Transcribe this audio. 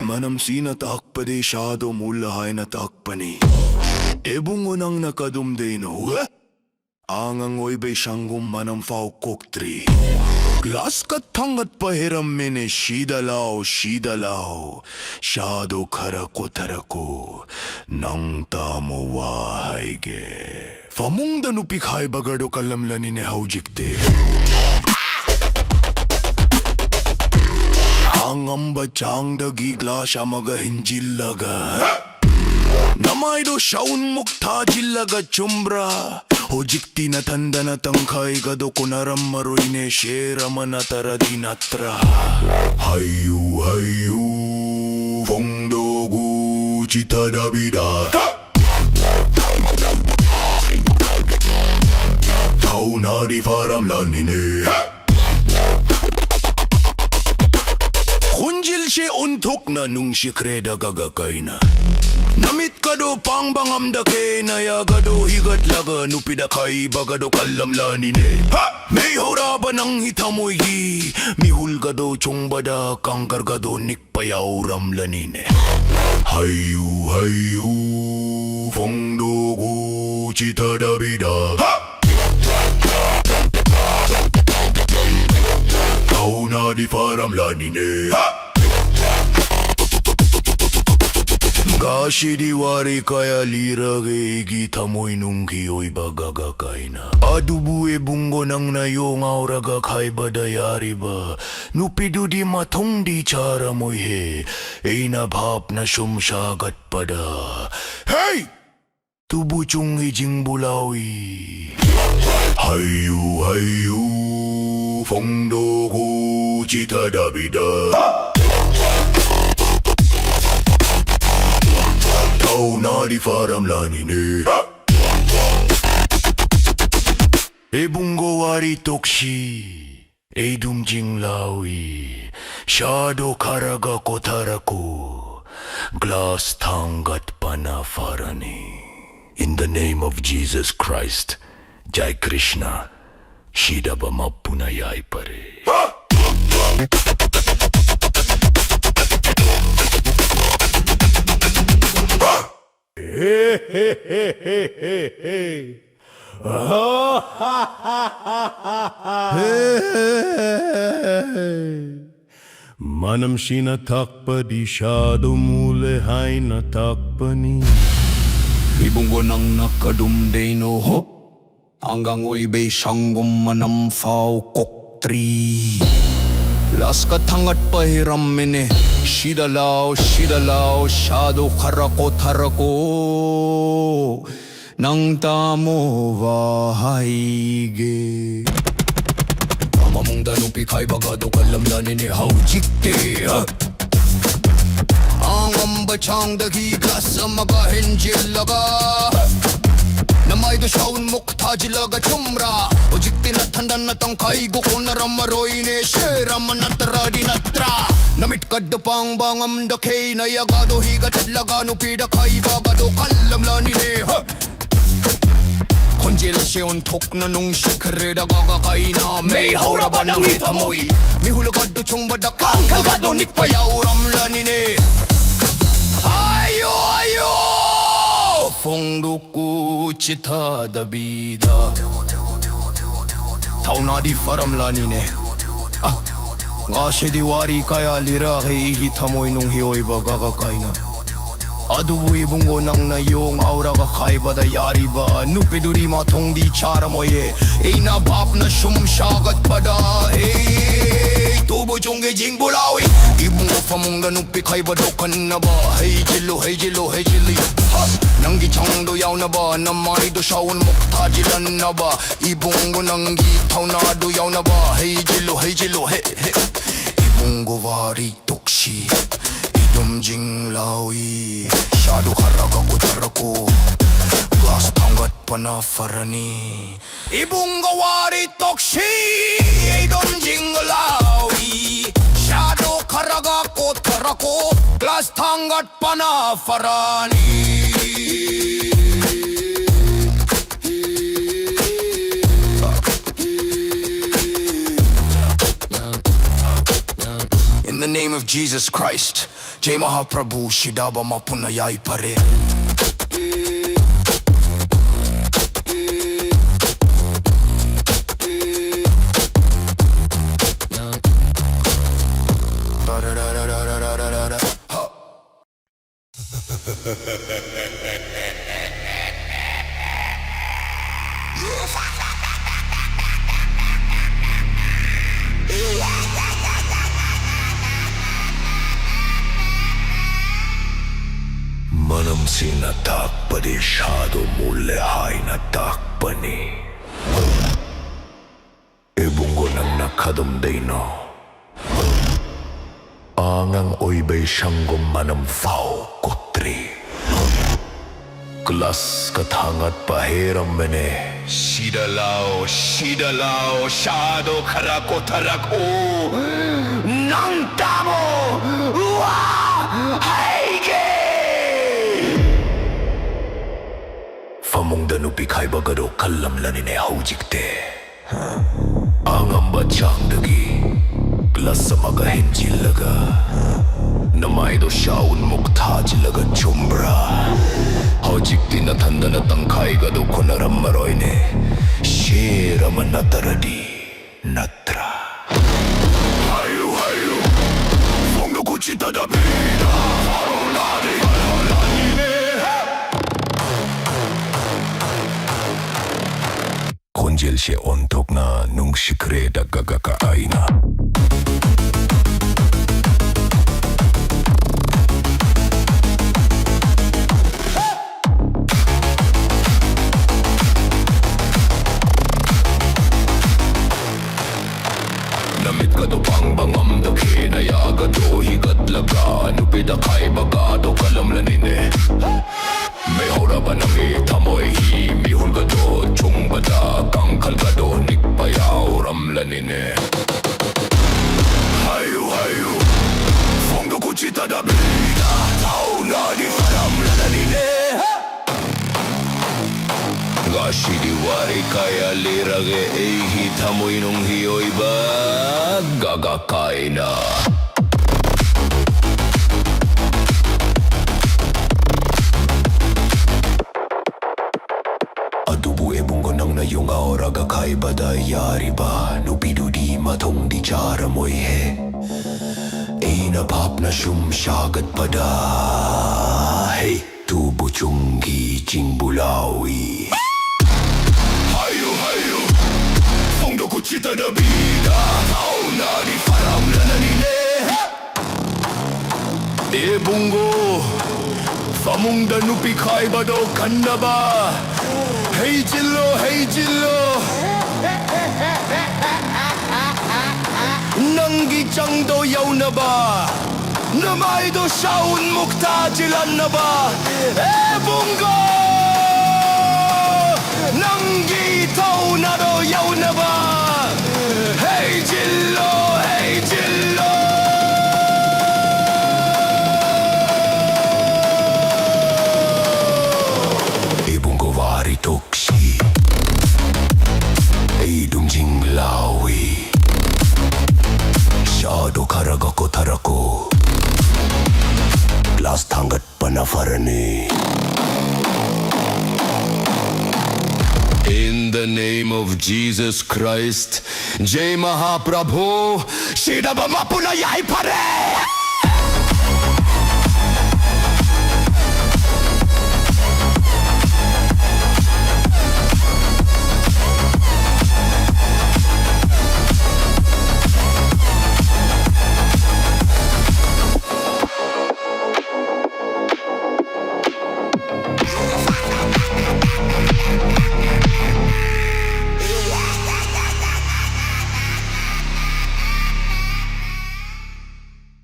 Manam sina takpade shadow mulahay na takpani. Ebung unang nakadumdeno. Angang oy bay shanggum manam fau koktri. Glas katangat pahiram mene shidalaw. Shadow karako tarako. Nang tamo wahayge. Famung danupik hay bagado kalamlani ne haujikte. Angam bachang dagi glasha maga hinjillaga. Namay do shaun mukta jillaga chumbra. Hojikti na tanda na tangkay gado kunaram maroy ne shera manatara dinatra. Hayu fongdogu chita dabida. Tau nadi faram lanine. Kunjil siya untok na nung si kreda gagakay na. Namit ka do pang bangam da ke na ya gado higat laga nupida kay bagado kalamlanin eh. May hora ba nang hitamoy gi mihul gado chung bada kangkar gado nikpayaw ramlanin eh. Hayu fongdogu chita dabida. Tau na di faramlanin eh. Gashi diwari kaya lira ge gita mo'y nung kiyo'y bagagakay na. Adubu e bungo nang nayong auraga kay badayari ba. Nupido di matong di chara mo'y he. E nabhap na sumsagat pada. Hey! Tubo chung hijing bulawi. Hayu fongdogu chita dabida. Tau na di faramlanin eh. Ebungo wari tokshi Edumjing lawi Shado karaga kotarako Glass tangat panafarani. In the name of Jesus Christ, Jai Krishna, Shida ba mapunayay pare. Manam sina takpa di shadow mule hay na takpani. Ibunggo nang nakadumdeno ho hanggang uibay shanggum manam fau koktri. Las katangat pahiram mene shidalaw shadow karako tarako nang tamo wahayge. Mamamong danupi kay bagado kalamlanin ni haujikte. Ang ambachang dagi glas mga hinjilaga. Namay do shaun mukta jilaga chumra. Ojikti na tandan na tangkay gukunaram maroy ne shera manatara dinatra. Namit kadapang bangam dakay na yagado higat laga nupida kay bagado kalamlani ne. Konjil siya untok na nung sikreda gagakay na. May haura ba nang hitamoy mihulagad do chung badakang kagado nikpayaw ramlani ne. Ayo fongdogu chita dabida. Tau na di faramlanin eh. Gashi diwari kaya lira kay hitamoy nung hiyo'y bagagakay na. Adubu ibungo nang nayong aura kakay badayari ba. Nupiduri matong di chara mo ye. E nabhap na sumsagat pada eh. Tubo chung hijing bulawi. Ibungo famong ganupi kay badokan na ba. Hey jilo Nang gichang do yaw na ba. Namay do shaun mukta jilan na ba. Ibungo nang gitaw na do yaw na ba. Hey jilo he. Ibungo wari tokshi Idumjing lawi Shado karaga kotarako Glass tangat panafarani. Ibungo wari tokshi Idumjing lawi Shado karaga kotarako Glass tangat panafarani. In the name of Jesus Christ, Jai Mahaprabhu Shidaba Mapunayai Pare Manam sinatakpadishado mulehay na takpani Ibunggo ng nakadumday no Angang oybay siyang manam fao kutri Kelas kathangat pahiram mene Sidalao, shado karako tarako Nang tamo, haige Famong danupi kay bagado kalam lanine haujikte Angam bachang dagi Kelas sa magahinjil laga Namay do shaun muktaj laga chumbra Haujikti na tanda na tangkay gado kunaram maroy ne Shira manataradi natra Hayu hayu Fondo kuchita da vida Faroladi Halanine Konjel siya ontok na nung sikreda gagakaay na Namit ka do pang bangam da kinaya ka do higat laga Nupida kay bagado kalamlanine May hora ba nang itamoy himihul ka do Chung bada kangkal ka do nikpayaw ramlanine Hayu hayu Fondo kuchita da bida Tao na di ramlanine Gashi diwari kaya lirage Eihi tamoy nung hiyoy ba Gagakay na Adubu ebunggo nang na yung aura gakay badayari ba Nupidu di matong di chara moy he Inapap na syagat pada Hey tubo chunggi jing bulawi Hayu hayu Fondo kuchita da vida Tao na di faram lananine Ebunggo Famong danupi kay bado kanda ba Hey Jillo Nanggi chang do yaw na ba Namay do shaun muktajilan na ba Ebunggo Nanggi tau na do yaw na ba Hey Jillo Ebunggo wari toksi Eidum jinglawi Shado karagako tarako Kelas tanggat panafarani In the name of Jesus Christ Jai Mahaprabhu Shidaba Mapunayai Pare